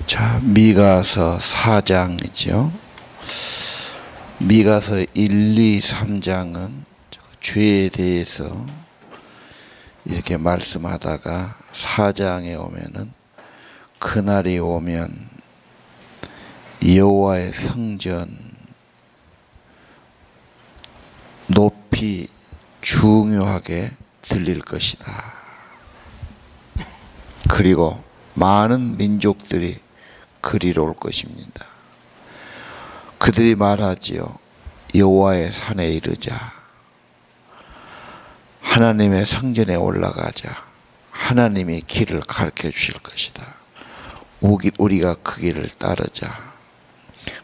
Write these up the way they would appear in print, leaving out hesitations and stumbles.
자, 미가서 4장이죠. 미가서 1, 2, 3장은 죄에 대해서 이렇게 말씀하다가 4장에 오면은 그날이 오면 여호와의 성전 높이 중요하게 들릴 것이다. 그리고 많은 민족들이 그리로 올 것입니다. 그들이 말하지요. 여호와의 산에 이르자. 하나님의 성전에 올라가자. 하나님이 길을 가르쳐 주실 것이다. 우리가 그 길을 따르자.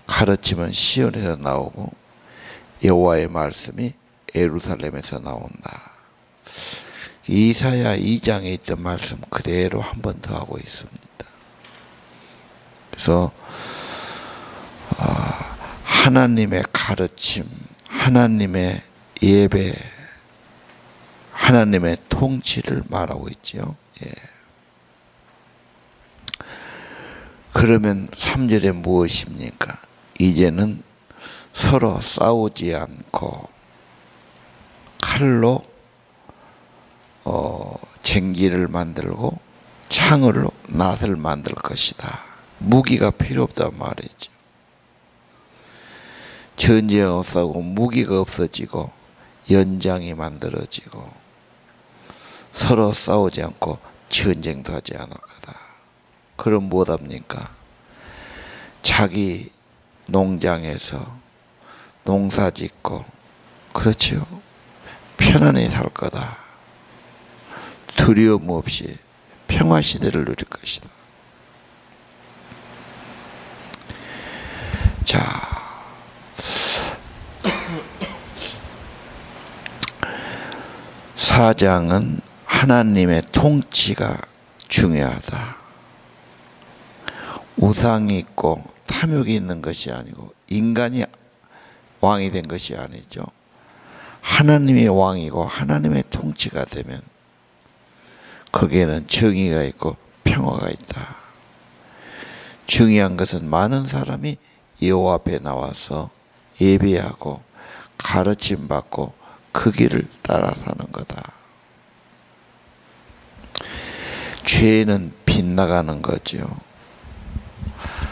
가르침은 시온에서 나오고 여호와의 말씀이 예루살렘에서 나온다. 이사야 2장에 있던 말씀 그대로 한 번 더 하고 있습니다. 그래서 하나님의 가르침, 하나님의 예배, 하나님의 통치를 말하고 있죠. 예. 그러면 3절에 무엇입니까? 이제는 서로 싸우지 않고 칼로 쟁기를 만들고 창으로 낫을 만들 것이다. 무기가 필요 없단 말이죠. 전쟁 없어지고 무기가 없어지고 연장이 만들어지고 서로 싸우지 않고 전쟁도 하지 않을 거다. 그럼 뭐합니까? 자기 농장에서 농사 짓고 그렇죠. 편안히 살 거다. 두려움 없이 평화 시대를 누릴 것이다. 자, 사장은 하나님의 통치가 중요하다. 우상이 있고 탐욕이 있는 것이 아니고 인간이 왕이 된 것이 아니죠. 하나님이 왕이고 하나님의 통치가 되면 거기에는 정의가 있고 평화가 있다. 중요한 것은 많은 사람이 여호와 앞에 나와서 예배하고 가르침 받고 그 길을 따라 사는 거다. 죄는 빗나가는 거죠.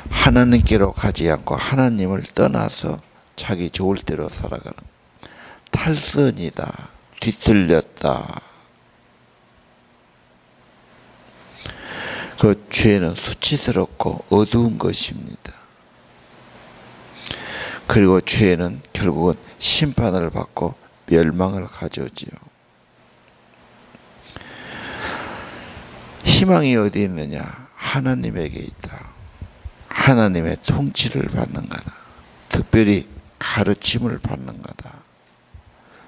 하나님께로 가지 않고 하나님을 떠나서 자기 좋을 대로 살아가는 탈선이다. 뒤틀렸다. 그 죄는 수치스럽고 어두운 것입니다. 그리고 죄는 결국은 심판을 받고 멸망을 가져오지요. 희망이 어디 있느냐? 하나님에게 있다. 하나님의 통치를 받는 거다. 특별히 가르침을 받는 거다.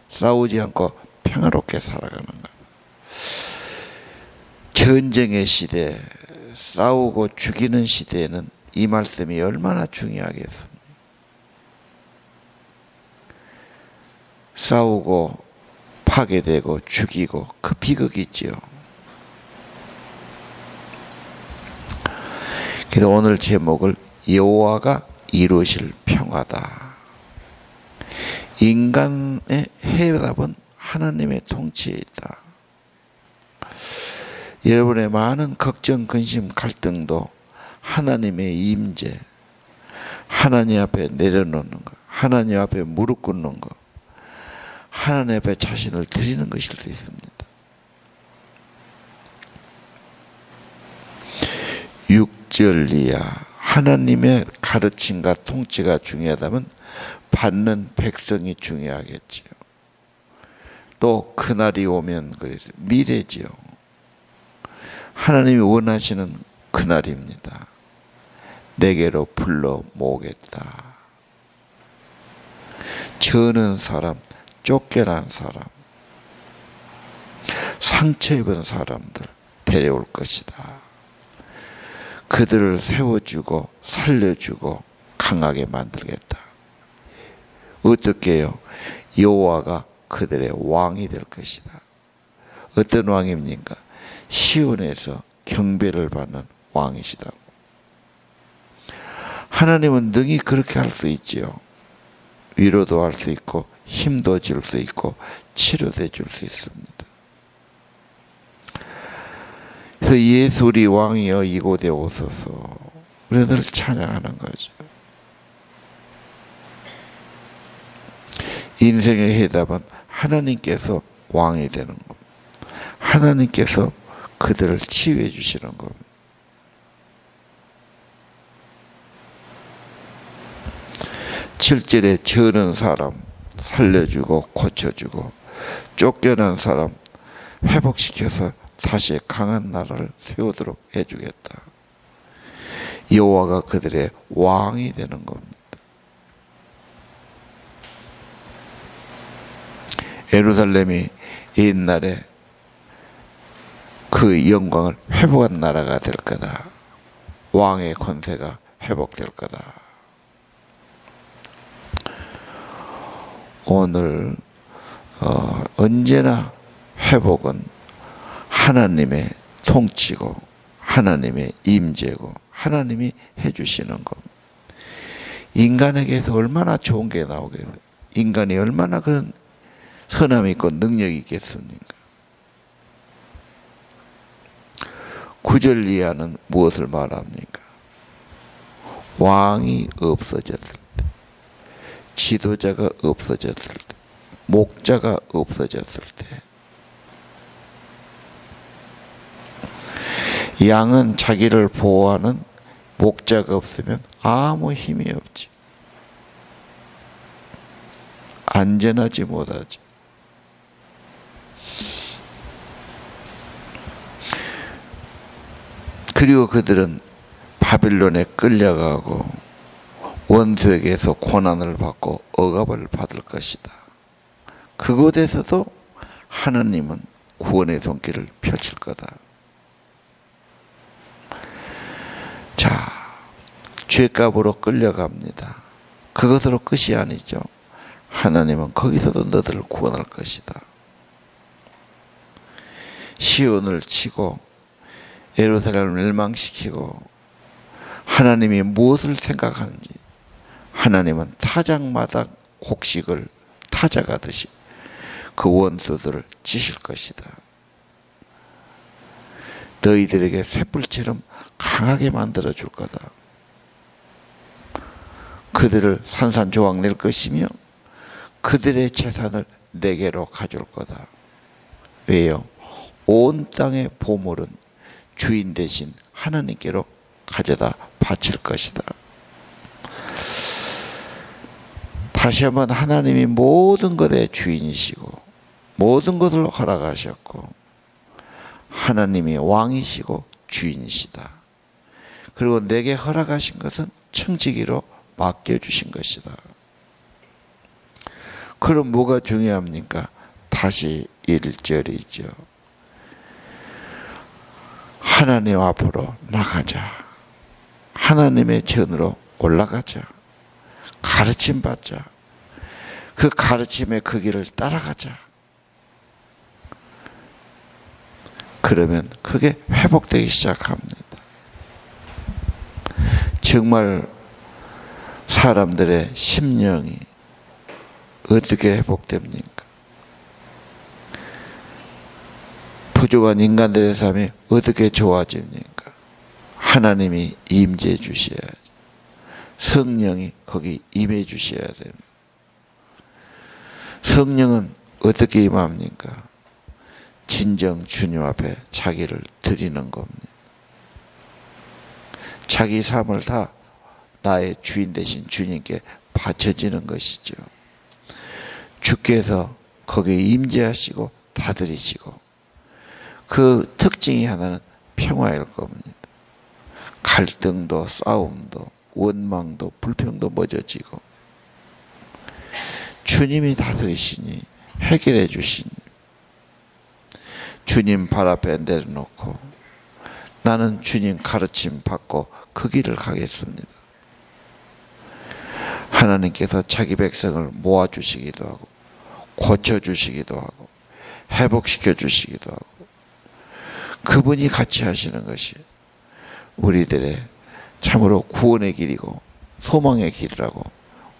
싸우지 않고 평화롭게 살아가는 거다. 전쟁의 시대, 싸우고 죽이는 시대에는 이 말씀이 얼마나 중요하겠습니까? 싸우고 파괴되고 죽이고 그 비극이지요. 그래서 오늘 제목을 여호와가 이루실 평화다. 인간의 해답은 하나님의 통치에 있다. 여러분의 많은 걱정, 근심, 갈등도 하나님의 임재, 하나님 앞에 내려놓는 것, 하나님 앞에 무릎 꿇는 것, 하나님 앞에 자신을 드리는 것일 수 있습니다. 6절 이하 하나님의 가르침과 통치가 중요하다면 받는 백성이 중요하겠지요. 또 그날이 오면 그래서 미래지요. 하나님이 원하시는 그날입니다. 내게로 불러 모으겠다. 저는 사람, 쫓겨난 사람, 상처 입은 사람들 데려올 것이다. 그들을 세워주고 살려주고 강하게 만들겠다. 어떻게 해요? 여호와가 그들의 왕이 될 것이다. 어떤 왕입니까? 시온에서 경배를 받는 왕이시다고. 하나님은 능히 그렇게 할 수 있지요. 위로도 할 수 있고 힘도 줄 수 있고 치료도 줄 수 있습니다. 그래서 예수 우리 왕이여 이곳에 오소서, 우리가 늘 찬양하는 거죠. 인생의 해답은 하나님께서 왕이 되는 겁니다. 하나님께서 그들을 치유해 주시는 겁니다. 질질에 저는 사람 살려주고 고쳐주고, 쫓겨난 사람 회복시켜서 다시 강한 나라를 세우도록 해주겠다. 여호와가 그들의 왕이 되는 겁니다. 예루살렘이 옛날에 그 영광을 회복한 나라가 될 거다. 왕의 권세가 회복될 거다. 오늘 언제나 회복은 하나님의 통치고 하나님의 임재고 하나님이 해주시는 겁니다. 인간에게서 얼마나 좋은 게 나오겠어요. 인간이 얼마나 그런 선함이 있고 능력이 있겠습니까? 9절 이하는 무엇을 말합니까? 왕이 없어졌을 때, 지도자가 없어졌을 때, 목자가 없어졌을 때, 양은 자기를 보호하는 목자가 없으면 아무 힘이 없지. 안전하지 못하지. 그리고 그들은 바빌론에 끌려가고 원수에게서 고난을 받고 억압을 받을 것이다. 그곳에서도 하나님은 구원의 손길을 펼칠 거다. 자, 죄값으로 끌려갑니다. 그것으로 끝이 아니죠. 하나님은 거기서도 너들을 구원할 것이다. 시온을 치고 예루살렘을 멸망시키고 하나님이 무엇을 생각하는지, 하나님은 타작마다 곡식을 타작하듯이 그 원수들을 치실 것이다. 너희들에게 횃불처럼 강하게 만들어 줄 거다. 그들을 산산조각 낼 것이며 그들의 재산을 내게로 가져올 거다. 왜요? 온 땅의 보물은 주인 대신 하나님께로 가져다 바칠 것이다. 다시 한번 하나님이 모든 것의 주인이시고 모든 것을 허락하셨고 하나님이 왕이시고 주인이시다. 그리고 내게 허락하신 것은 청지기로 맡겨주신 것이다. 그럼 뭐가 중요합니까? 다시 1절이죠. 하나님 앞으로 나가자. 하나님의 전으로 올라가자. 가르침 받자. 그 가르침의 그 길을 따라가자. 그러면 그게 회복되기 시작합니다. 정말 사람들의 심령이 어떻게 회복됩니까? 부족한 인간들의 삶이 어떻게 좋아집니까? 하나님이 임재해 주셔야죠. 성령이 거기 임해 주셔야 됩니다. 성령은 어떻게 임합니까? 진정 주님 앞에 자기를 드리는 겁니다. 자기 삶을 다 나의 주인 되신 주님께 바쳐지는 것이죠. 주께서 거기에 임재하시고 다스리시고, 그 특징이 하나는 평화일 겁니다. 갈등도 싸움도 원망도 불평도 멎어지고 주님이 다스리시니 해결해 주시니 주님 발 앞에 내려놓고 나는 주님 가르침 받고 그 길을 가겠습니다. 하나님께서 자기 백성을 모아주시기도 하고 고쳐주시기도 하고 회복시켜 주시기도 하고, 그분이 같이 하시는 것이 우리들의 참으로 구원의 길이고 소망의 길이라고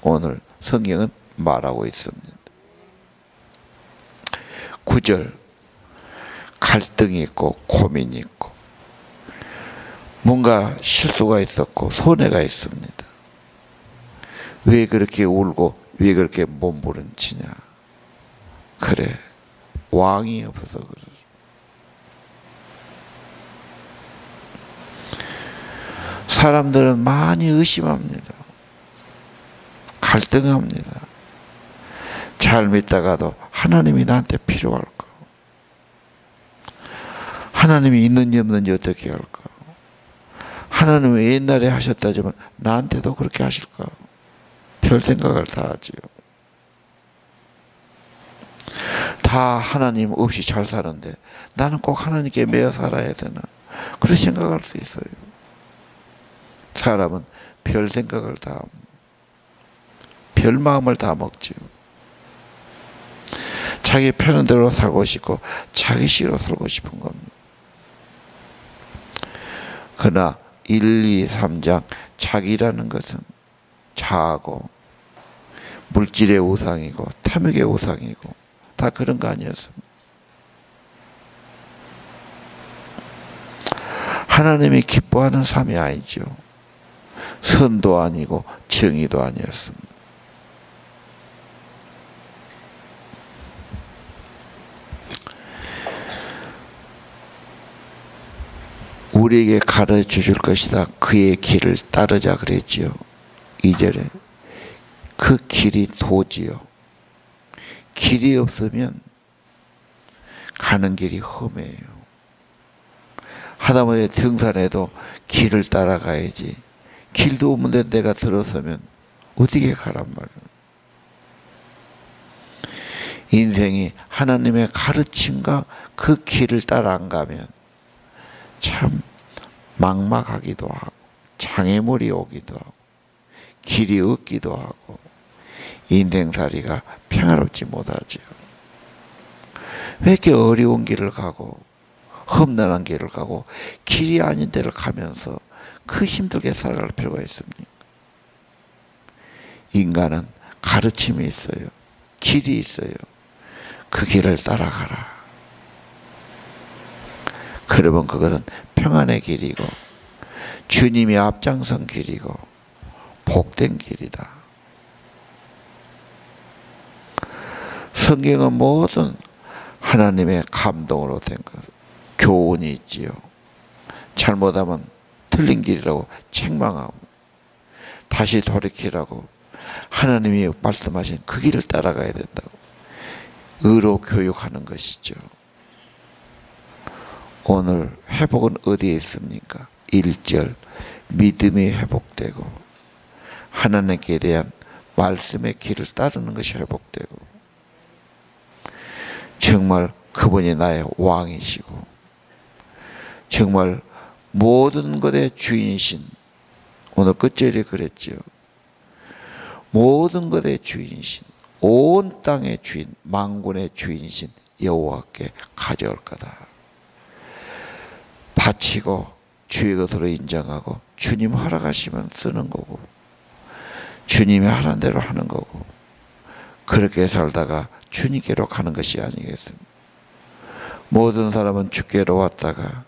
오늘 성경은 말하고 있습니다. 9절 갈등이 있고 고민이 있고 뭔가 실수가 있었고 손해가 있습니다. 왜 그렇게 울고 왜 그렇게 몸부림치냐. 그래, 왕이 없어서 그래. 사람들은 많이 의심합니다. 갈등합니다. 잘 믿다가도 하나님이 나한테 필요할까? 하나님이 있는지 없는지 어떻게 할까? 하나님은 옛날에 하셨다지만 나한테도 그렇게 하실까? 별 생각을 다 하지요. 다 하나님 없이 잘 사는데 나는 꼭 하나님께 매여 살아야 되나? 그렇게 생각할 수 있어요. 사람은 별 생각을 다, 별 마음을 다 먹지요. 자기 편한 대로 살고 싶고 자기 식으로 살고 싶은 겁니다. 그러나 1, 2, 3장 자기라는 것은 자아고 물질의 우상이고 탐욕의 우상이고 다 그런 거 아니었습니다. 하나님이 기뻐하는 삶이 아니죠. 선도 아니고 정의도 아니었습니다. 우리에게 가르쳐 줄 것이다. 그의 길을 따르자 그랬지요. 2절에 그 길이 도지요. 길이 없으면 가는 길이 험해요. 하다못해 등산에도 길을 따라가야지. 길도 없는데 내가 들어서면 어떻게 가란 말이에요. 인생이 하나님의 가르침과 그 길을 따라 안 가면 참 막막하기도 하고 장애물이 오기도 하고 길이 없기도 하고 인생살이가 평화롭지 못하죠. 왜 이렇게 어려운 길을 가고 험난한 길을 가고 길이 아닌 데를 가면서 그 힘들게 살아갈 필요가 있습니까? 인간은 가르침이 있어요. 길이 있어요. 그 길을 따라가라. 그러면 그것은 평안의 길이고 주님이 앞장선 길이고 복된 길이다. 성경은 모든 하나님의 감동으로 된 것, 교훈이 있지요. 잘못하면 틀린 길이라고 책망하고 다시 돌이키라고 하나님이 말씀하신 그 길을 따라가야 된다고 의로 교육하는 것이죠. 오늘 회복은 어디에 있습니까? 1절 믿음이 회복되고 하나님께 대한 말씀의 길을 따르는 것이 회복되고 정말 그분이 나의 왕이시고 정말 모든 것의 주인이신, 오늘 끝절에 그랬지요. 모든 것의 주인이신, 온 땅의 주인, 만군의 주인이신 여호와께 가져올 거다. 바치고 주의 것으로 인정하고 주님 허락하시면 쓰는 거고 주님이 하는 대로 하는 거고 그렇게 살다가 주님께로 가는 것이 아니겠습니까? 모든 사람은 주께로 왔다가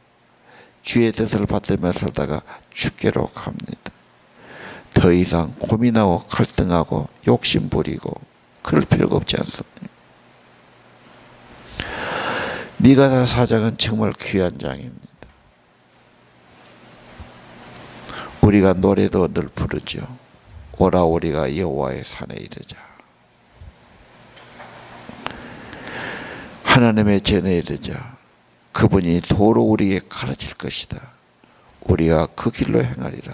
주의 뜻을 받들며 살다가 주께로 갑니다. 더 이상 고민하고 갈등하고 욕심 부리고 그럴 필요가 없지 않습니까? 미가서 4장은 정말 귀한 장입니다. 우리가 노래도 늘 부르죠. 오라 우리가 여호와의 산에 이르자. 하나님의 전에 이르자. 그분이 도로 우리에게 가르칠 것이다. 우리가 그 길로 행하리라.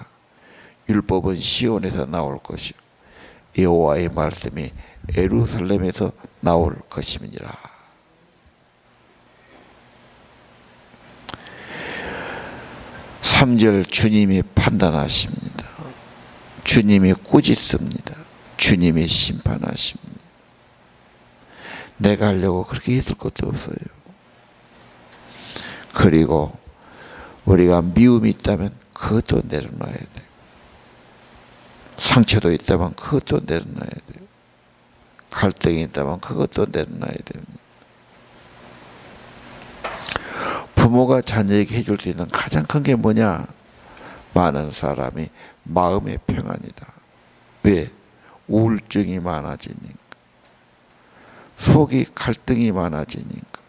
율법은 시온에서 나올 것이요 여호와의 말씀이 예루살렘에서 나올 것임이니라. 삼 절 주님이 판단하십니다. 주님이 꾸짖습니다. 주님이 심판하십니다. 내가 하려고 그렇게 했을 것도 없어요. 그리고 우리가 미움이 있다면 그것도 내려놔야 돼요. 상처도 있다면 그것도 내려놔야 돼요. 갈등이 있다면 그것도 내려놔야 됩니다. 부모가 자녀에게 해줄 수 있는 가장 큰 게 뭐냐? 많은 사람이 마음의 평안이다. 왜? 우울증이 많아지니까. 속이 갈등이 많아지니까.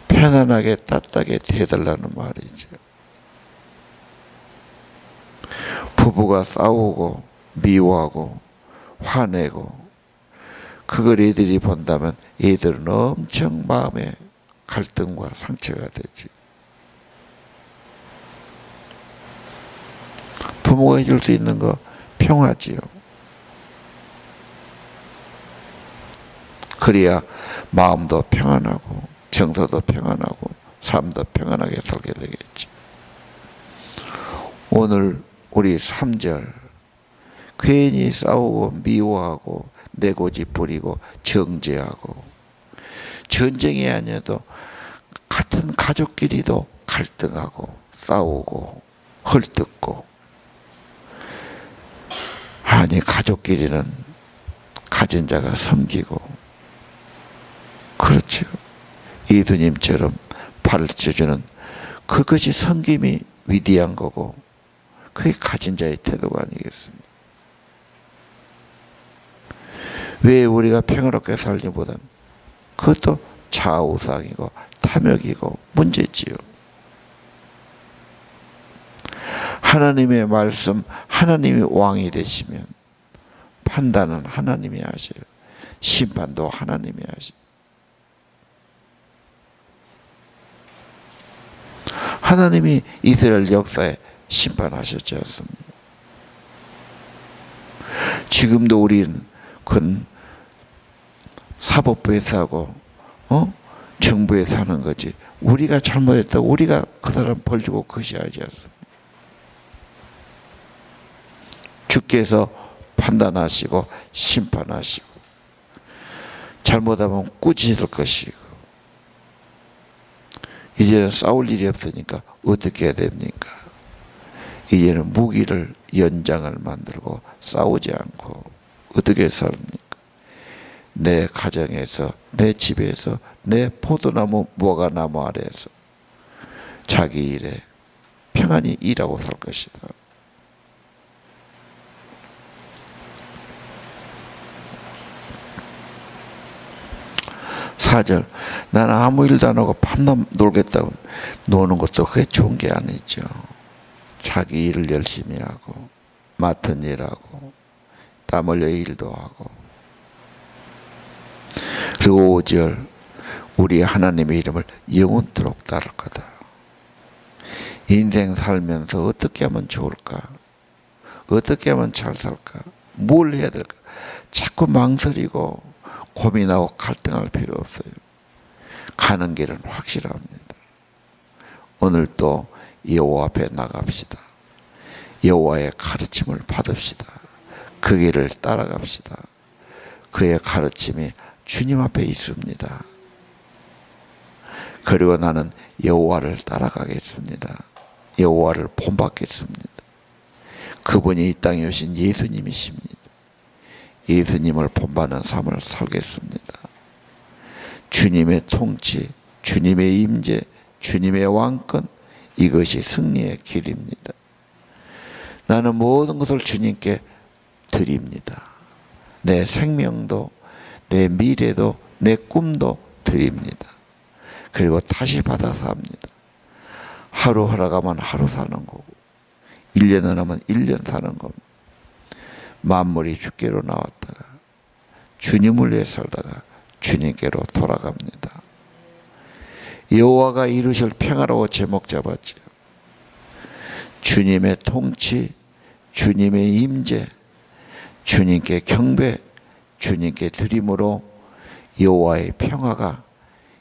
편안하게 따뜻하게 대달라는 말이죠. 부부가 싸우고 미워하고 화내고 그걸 애들이 본다면 애들은 엄청 마음에 갈등과 상처가 되지. 부모가 해줄 수 있는 거 평화지요. 그래야 마음도 평안하고 정서도 평안하고 삶도 평안하게 살게 되겠지. 오늘 우리 3절 괜히 싸우고 미워하고 내고집 부리고 정죄하고 전쟁이 아니어도 같은 가족끼리도 갈등하고 싸우고 헐뜯고 아니 가족끼리는 가진 자가 섬기고 그렇죠. 예수님처럼 가르쳐주는 그것이 섬김이 위대한 거고 그게 가진 자의 태도가 아니겠습니까? 왜 우리가 평화롭게 살기보다는 그것도 좌우상이고 탐욕이고 문제지요. 하나님의 말씀, 하나님이 왕이 되시면 판단은 하나님이 하셔요. 심판도 하나님이 하셔요. 하나님이 이스라엘 역사에 심판하셨지 않습니까? 지금도 우리는 그 사법부에서 하고 정부에서 하는 거지. 우리가 잘못했다고 우리가 그 사람 벌 주고 거시하지 않습니까? 주께서 판단하시고 심판하시고 잘못하면 꾸짖을 것이고 이제는 싸울 일이 없으니까 어떻게 해야 됩니까? 이제는 무기를 연장을 만들고 싸우지 않고 어떻게 삽니까? 내 가정에서 내 집에서 내 포도나무 무화과나무 아래에서 자기 일에 평안히 일하고 살 것이다. 사절 나는 아무 일도 안 하고 밤낮 놀겠다고 노는 것도 그게 좋은 게 아니죠. 자기 일을 열심히 하고 맡은 일하고 땀 흘려 일도 하고 그리고 5절 우리 하나님의 이름을 영원토록 따를 거다. 인생 살면서 어떻게 하면 좋을까? 어떻게 하면 잘 살까? 뭘 해야 될까? 자꾸 망설이고 고민하고 갈등할 필요 없어요. 가는 길은 확실합니다. 오늘 또 여호와 앞에 나갑시다. 여호와의 가르침을 받읍시다. 그 길을 따라갑시다. 그의 가르침이 주님 앞에 있습니다. 그리고 나는 여호와를 따라가겠습니다. 여호와를 본받겠습니다. 그분이 이 땅에 오신 예수님이십니다. 예수님을 본받는 삶을 살겠습니다. 주님의 통치, 주님의 임재, 주님의 왕권, 이것이 승리의 길입니다. 나는 모든 것을 주님께 드립니다. 내 생명도, 내 미래도, 내 꿈도 드립니다. 그리고 다시 받아서 합니다. 하루 허락하면 하루 사는 거고 1년 하면 1년 사는 겁니다. 만물이 주께로 나왔다가 주님을 위해 살다가 주님께로 돌아갑니다. 여호와가 이루실 평화라고 제목 잡았죠. 주님의 통치, 주님의 임재, 주님께 경배, 주님께 드림으로 여호와의 평화가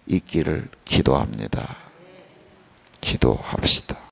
있기를 기도합니다. 기도합시다.